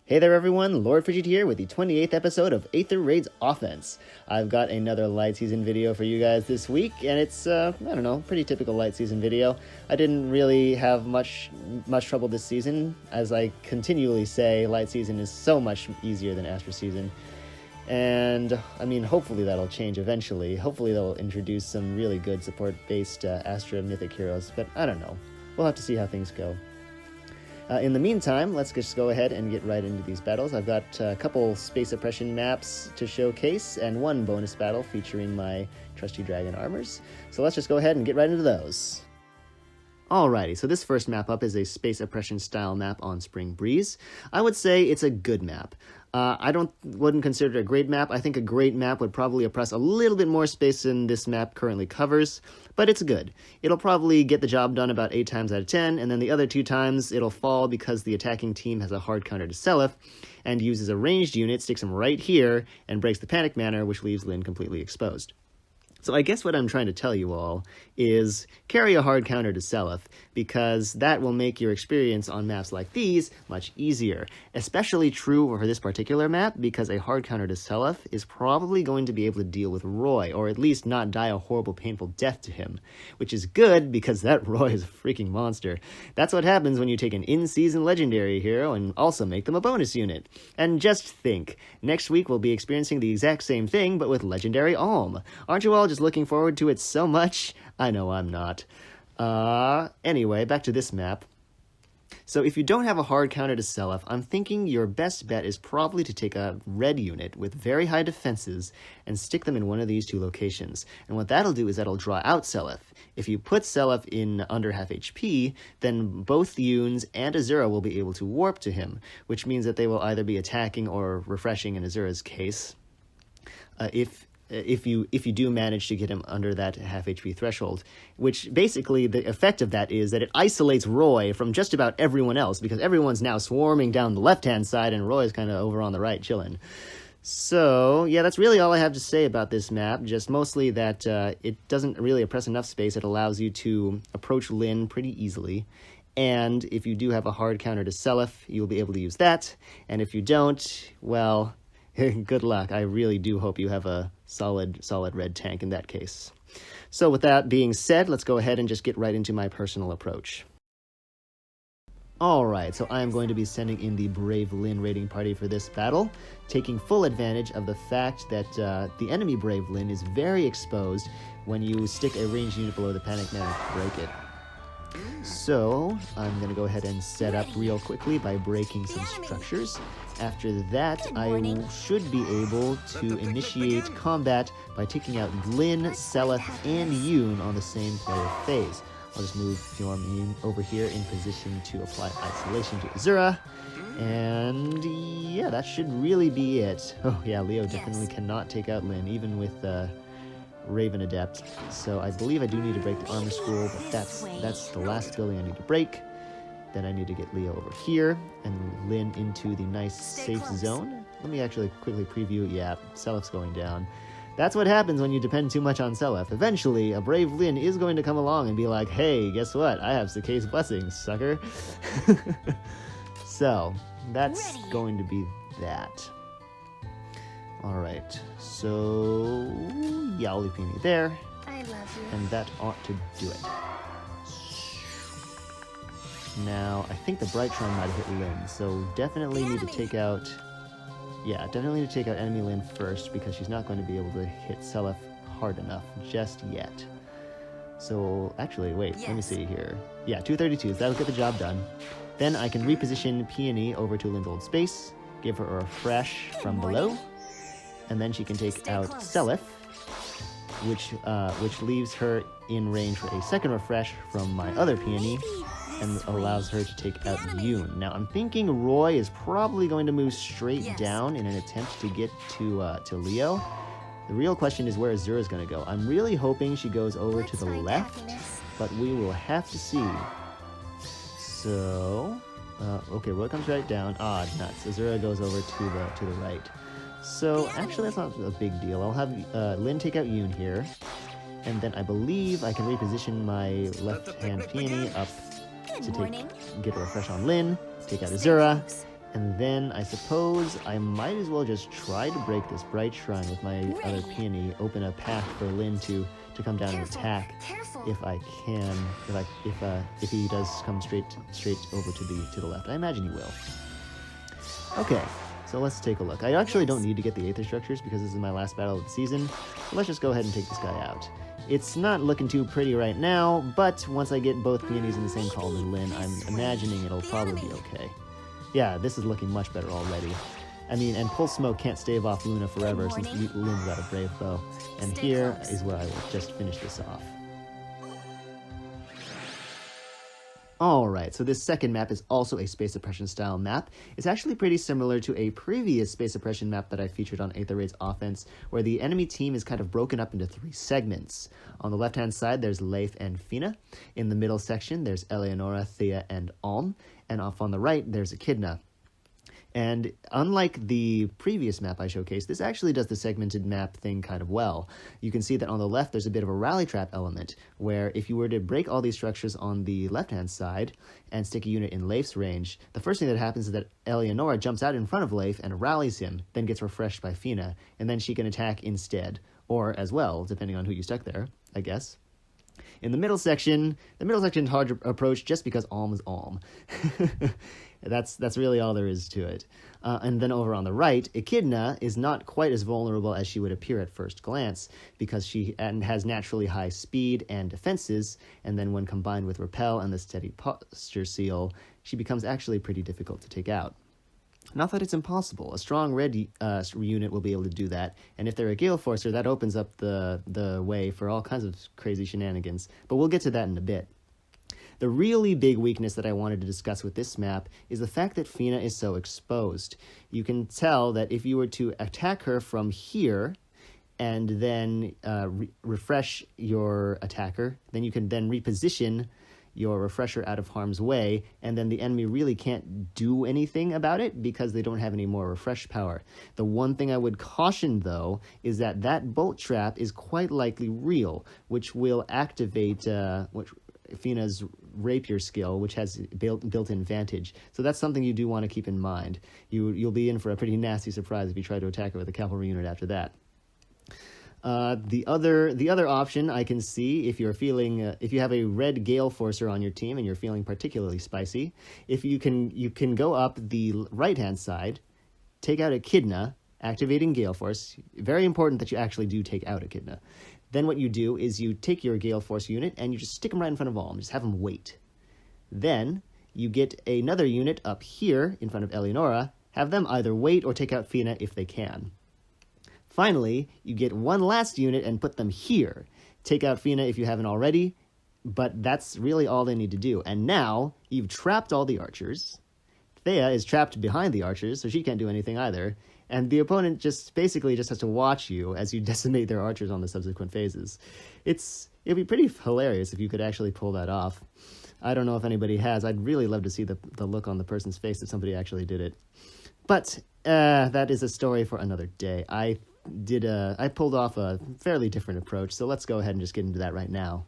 Hey there everyone, Lord Frigid here with the 28th episode of Aether Raids Offense. I've got another light season video for you guys this week, and it's, pretty typical light season video. I didn't really have much trouble this season. As I continually say, light season is so much easier than Astra season. And, hopefully that'll change eventually. Hopefully they'll introduce some really good support-based Astra mythic heroes, but I don't know. We'll have to see how things go. In the meantime, let's just go ahead and get right into these battles. I've got a couple space oppression maps to showcase, and one bonus battle featuring my trusty dragon armors. So let's just go ahead and get right into those. Alrighty, so this first map up is a space oppression style map on Spring Breeze. I would say it's a good map. I wouldn't consider it a great map. I think a great map would probably oppress a little bit more space than this map currently covers, but it's good. It'll probably get the job done about 8 times out of 10, and then the other 2 times it'll fall because the attacking team has a hard counter to Seliph, and uses a ranged unit, sticks him right here, and breaks the panic manner, which leaves Lyn completely exposed. So I guess what I'm trying to tell you all is carry a hard counter to Seliph, because that will make your experience on maps like these much easier. Especially true for this particular map, because a hard counter to Seliph is probably going to be able to deal with Roy, or at least not die a horrible, painful death to him. Which is good, because that Roy is a freaking monster. That's what happens when you take an in-season legendary hero and also make them a bonus unit. And just think, next week we'll be experiencing the exact same thing, but with legendary Alm. Aren't you all just looking forward to it so much? I know I'm not. Anyway, back to this map. So if you don't have a hard counter to Seliph, I'm thinking your best bet is probably to take a red unit with very high defenses and stick them in one of these 2 locations. And what that'll do is that'll draw out Seliph. If you put Seliph in under half HP, then both Yuns and Azura will be able to warp to him, which means that they will either be attacking or refreshing in Azura's case. If you do manage to get him under that half HP threshold, which basically the effect of that is that it isolates Roy from just about everyone else, because everyone's now swarming down the left-hand side and Roy's kind of over on the right chilling. So, yeah, that's really all I have to say about this map, just mostly that it doesn't really oppress enough space. It allows you to approach Lyn pretty easily, and if you do have a hard counter to Seliph, you'll be able to use that, and if you don't, well, good luck. I really do hope you have a solid red tank in that case. So with that being said, let's go ahead and just get right into my personal approach. Alright, so I am going to be sending in the Brave Lyn raiding party for this battle, taking full advantage of the fact that the enemy Brave Lyn is very exposed when you stick a ranged unit below the panic manner to break it. So, I'm going to go ahead and set up real quickly by breaking some structures. After that, I should be able to initiate combat by taking out Lyn, Seliph, and Yun on the same player phase. I'll just move Fjorm over here in position to apply isolation to Azura. And yeah, that should really be it. Oh yeah, Leo definitely cannot take out Lyn, even with Raven Adept. So I believe I do need to break the armor school, but that's the last building I need to break. Then I need to get Leo over here and Lyn into the nice safe zone. Let me actually quickly preview. Yeah, Seliph's going down. That's what happens when you depend too much on Seliph. Eventually, a brave Lyn is going to come along and be like, hey, guess what? I have Sakei's blessings, sucker. So, that's going to be that. Alright, so yeah, I'll leave Peony there. I love you. And that ought to do it. Now, I think the Brightron might have hit Lyn, so definitely need to take out... Yeah, definitely need to take out enemy Lyn first, because she's not going to be able to hit Seliph hard enough just yet. So, actually, wait, let me see here. Yeah, 232s, that'll get the job done. Then I can reposition Peony over to Lyn's old space, give her a refresh from below, and then she can take out Seliph, which leaves her in range for a second refresh from my other Peony, and allows her to take out Yun. Now, I'm thinking Roy is probably going to move straight down in an attempt to get to Leo. The real question is where Azura's going to go. I'm really hoping she goes over to the left, but we will have to see. So, okay, Roy comes right down. Ah, nuts. Azura goes over to the right. So, actually, that's not a big deal. I'll have Lyn take out Yun here, and then I believe I can reposition my left-hand Peony up to get a refresh on Lyn, take out Azura, And then I suppose I might as well just try to break this Bright Shrine with my other peony, open a path for Lin to come down and attack if I can, if he does come straight over to the left. I imagine he will. Okay, so let's take a look. I actually don't need to get the Aether structures because this is my last battle of the season, so let's just go ahead and take this guy out. It's not looking too pretty right now, but once I get both peonies in the same column as Lin, I'm imagining it'll probably be okay. Yeah, this is looking much better already. I mean, and Pulse Smoke can't stave off Luna forever since Lin's got a Brave Bow. And here is where I will just finish this off. Alright, so this second map is also a space oppression style map. It's actually pretty similar to a previous space oppression map that I featured on Aether Raid's offense, where the enemy team is kind of broken up into 3 segments. On the left-hand side, there's Leif and Fina. In the middle section, there's Eleonora, Thea, and Alm. And off on the right, there's Echidna. And unlike the previous map I showcased, this actually does the segmented map thing kind of well. You can see that on the left there's a bit of a rally trap element, where if you were to break all these structures on the left-hand side and stick a unit in Leif's range, the first thing that happens is that Eleonora jumps out in front of Leif and rallies him, then gets refreshed by Fina, and then she can attack instead, or as well, depending on who you stuck there, I guess. In the middle section is hard to approach just because Alm is Alm. That's really all there is to it. And then over on the right, Echidna is not quite as vulnerable as she would appear at first glance, because she has naturally high speed and defenses, and then when combined with Repel and the Steady Posture Seal, she becomes actually pretty difficult to take out. Not that it's impossible. A strong red unit will be able to do that, and if they're a Gale Forcer, that opens up the way for all kinds of crazy shenanigans, but we'll get to that in a bit. The really big weakness that I wanted to discuss with this map is the fact that Fina is so exposed. You can tell that if you were to attack her from here and then refresh your attacker, then you can then reposition your refresher out of harm's way, and then the enemy really can't do anything about it because they don't have any more refresh power. The one thing I would caution, though, is that that bolt trap is quite likely real, which will activate Fina's rapier skill, which has built-in Vantage. So that's something you do want to keep in mind. You'll be in for a pretty nasty surprise if you try to attack her with a cavalry unit after that. The other option I can see, if you're feeling, if you have a red Gale Forcer on your team and you're feeling particularly spicy, if you can go up the right-hand side, take out Echidna, activating Gale Force. Very important that you actually do take out Echidna. Then what you do is you take your Gale Force unit and you just stick them right in front of Alm. Just have them wait. Then you get another unit up here in front of Eleonora. Have them either wait or take out Fina if they can. Finally, you get one last unit and put them here. Take out Fina if you haven't already, but that's really all they need to do. And now you've trapped all the archers. Thea is trapped behind the archers, so she can't do anything either. And the opponent basically just has to watch you as you decimate their archers on the subsequent phases. It'd be pretty hilarious if you could actually pull that off. I don't know if anybody has. I'd really love to see the look on the person's face if somebody actually did it. But that is a story for another day. I pulled off a fairly different approach, so let's go ahead and just get into that right now.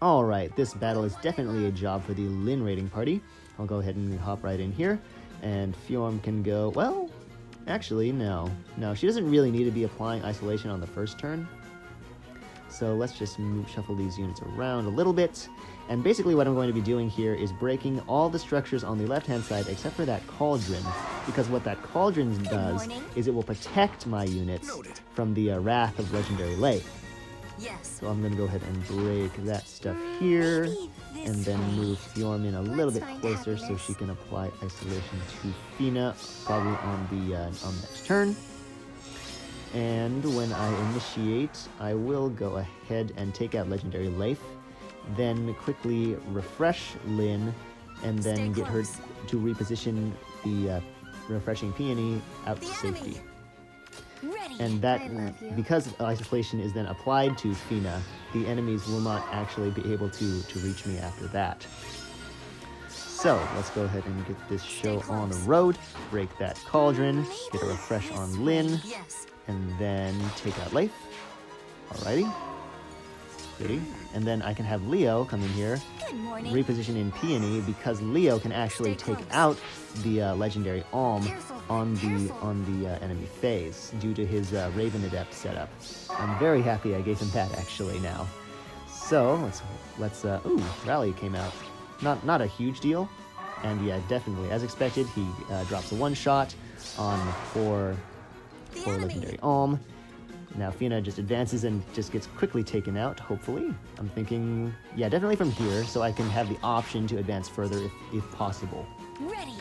Alright, this battle is definitely a job for the Lin raiding party. I'll go ahead and hop right in here. And Fjorm can go, well, actually, no. No, she doesn't really need to be applying isolation on the first turn. So let's just shuffle these units around a little bit. And basically what I'm going to be doing here is breaking all the structures on the left-hand side except for that cauldron. Because what that cauldron does is it will protect my units from the wrath of Legendary Leif. Yes. So I'm going to go ahead and break that stuff here. And then move Fjorm in a little bit closer so she can apply isolation to Fina, probably on the next turn. And when I initiate, I will go ahead and take out Legendary Leif, then quickly refresh Lin, and then get her to reposition the refreshing peony out to safety. And that, because isolation is then applied to Fina, the enemies will not actually be able to reach me after that. So, let's go ahead and get this show on the road, break that cauldron, get a refresh on Lin, and then take out Leif. Alrighty. Goody. And then I can have Leo come in here, reposition in Peony, because Leo can actually take out the legendary Alm on the enemy phase due to his Raven Adept setup. I'm very happy I gave him that actually now. So let's ooh, Rally came out. Not a huge deal, and yeah, definitely as expected, he drops a one-shot on 4 legendary Alm. Now Fina just advances and just gets quickly taken out, hopefully. I'm thinking, yeah, definitely from here, so I can have the option to advance further if possible. Ready.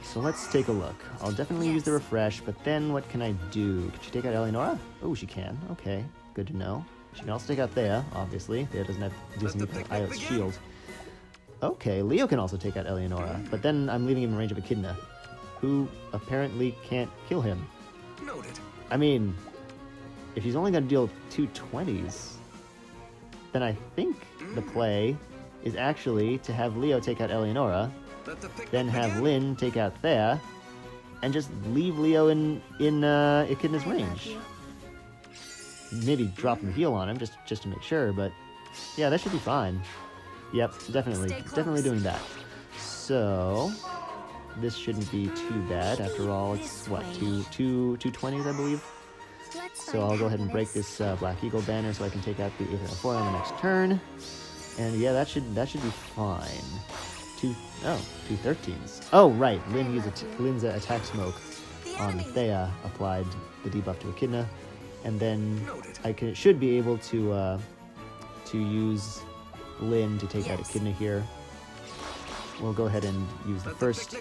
So let's take a look. I'll definitely use the refresh, but then what can I do? Can she take out Eleonora? Oh, she can. Okay, good to know. She can also take out Thea, obviously. Thea doesn't need the Iot's shield. Okay, Leo can also take out Eleonora, but then I'm leaving him in range of Echidna, who apparently can't kill him. Noted. I mean, if he's only going to deal 2 20s, then I think the play is actually to have Leo take out Eleonora, then have Lynn take out Thea, and just leave Leo in Echidna's range. Maybe drop him heal on him just to make sure, but yeah, that should be fine. Yep, definitely doing that. So this shouldn't be too bad. After all, it's what, 2 20s, I believe. So I'll go ahead and break this Black Eagle banner so I can take out the Aether Four on the next turn. And yeah, that should be fine. 2 13s. Oh right, Lynn's attack smoke on Thea applied the debuff to Echidna, and then I should be able to use Lynn to take out Echidna here. We'll go ahead and use the first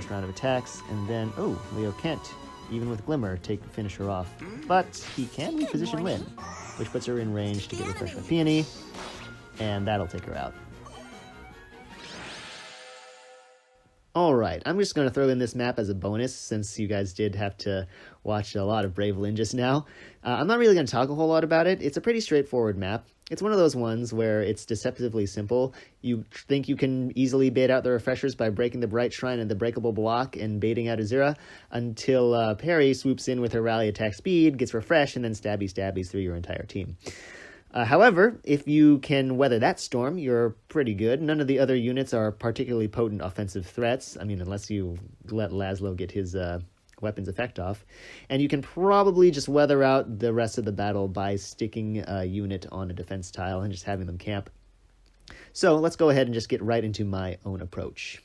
round of attacks, and then Leo can't, even with Glimmer, finish her off, but he can reposition Lynn, which puts her in range to get refreshed by Peony, and that'll take her out. Alright, I'm just going to throw in this map as a bonus, since you guys did have to watch a lot of Brave Lynn just now. I'm not really going to talk a whole lot about it. It's a pretty straightforward map. It's one of those ones where it's deceptively simple. You think you can easily bait out the refreshers by breaking the Bright Shrine and the breakable block and baiting out Azura, until Perry swoops in with her rally attack speed, gets refreshed, and then stabbies through your entire team. However, if you can weather that storm, you're pretty good. None of the other units are particularly potent offensive threats. I mean, unless you let Laszlo get his weapons effect off. And you can probably just weather out the rest of the battle by sticking a unit on a defense tile and just having them camp. So let's go ahead and just get right into my own approach.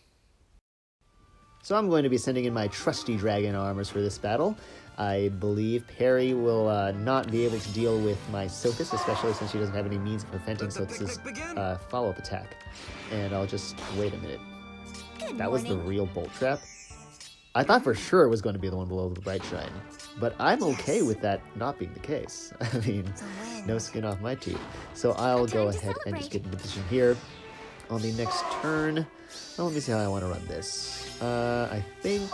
So I'm going to be sending in my trusty dragon armors for this battle. I believe Perry will not be able to deal with my Sothis, especially since she doesn't have any means of preventing Sothis's follow-up attack. And I'll just wait a minute. That was the real bolt trap? I thought for sure it was going to be the one below the Bright Shrine, but I'm okay with that not being the case. I mean, no skin off my teeth. So I'll go ahead and just get into position here on the next turn. Well, let me see how I want to run this. I think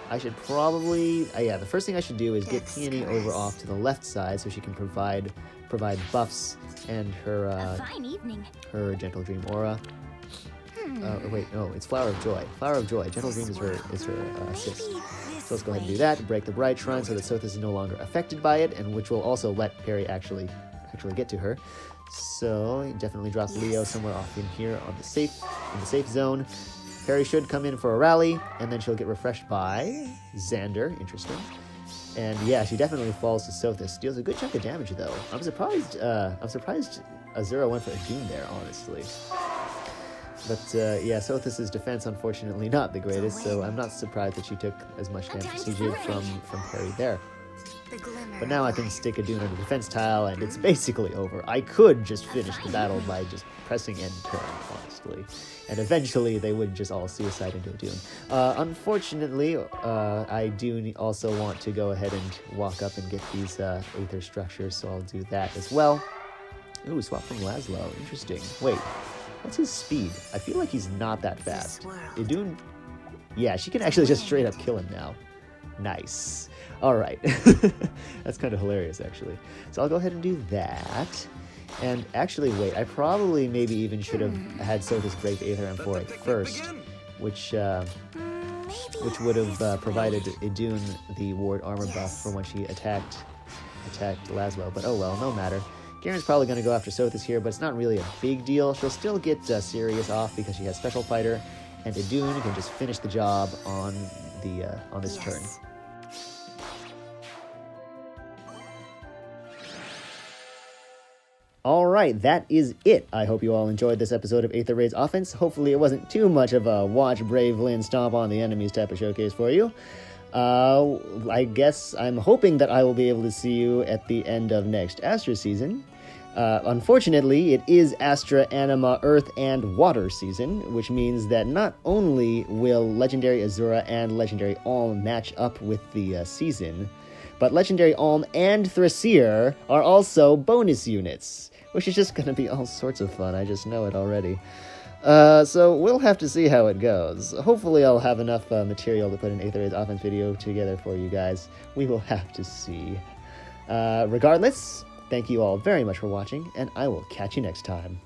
I should probably, yeah, the first thing I should do is get Peony over off to the left side so she can provide buffs and her her Gentle Dream aura. Wait, no, it's Flower of Joy. Flower of Joy. Gentle Dream is her assist. So let's go ahead and do that. Break the Bright Shrine so that Sothis is no longer affected by it, and which will also let Perry actually get to her. So definitely drop Leo somewhere off in here on the safe zone. Perry should come in for a rally, and then she'll get refreshed by Xander. Interesting. And yeah, she definitely falls to Sothis. Deals a good chunk of damage though. I'm surprised Azura went for a Dune there, honestly. But yeah, Sothis's defense unfortunately not the greatest, so I'm not surprised that she took as much damage as she did from Perry there. But now I can stick a Dune on the defense tile, and it's basically over. I could just finish the battle by just pressing end turn, honestly. And eventually they would just all suicide into a Dune. Unfortunately, I do also want to go ahead and walk up and get these Aether structures, so I'll do that as well. Ooh, swap from Laszlo. Interesting. Wait, what's his speed? I feel like he's not that fast. Idun? Yeah, she can actually just straight up kill him now. Nice. Alright. That's kind of hilarious, actually. So I'll go ahead and do that. And actually, wait, I probably maybe even should have had Sothis break the Aether M4 first, which would have provided Idun the ward armor buff for when she attacked Laszlo. But oh well, no matter. Garen's probably going to go after Sothis here, but it's not really a big deal. She'll still get Sirius off because she has Special Fighter, and Idun can just finish the job on this turn. Alright, that is it. I hope you all enjoyed this episode of Aether Raid's Offense. Hopefully it wasn't too much of a watch Brave Lyn stomp on the enemies type of showcase for you. I guess I'm hoping that I will be able to see you at the end of next Astra season. Unfortunately, it is Astra, Anima, Earth, and Water season, which means that not only will Legendary Azura and Legendary Alm match up with the season, but Legendary Alm and Thrasir are also bonus units, which is just going to be all sorts of fun. I just know it already. So we'll have to see how it goes. Hopefully I'll have enough material to put an Aether Raid's Offense video together for you guys. We will have to see. Regardless, thank you all very much for watching, and I will catch you next time.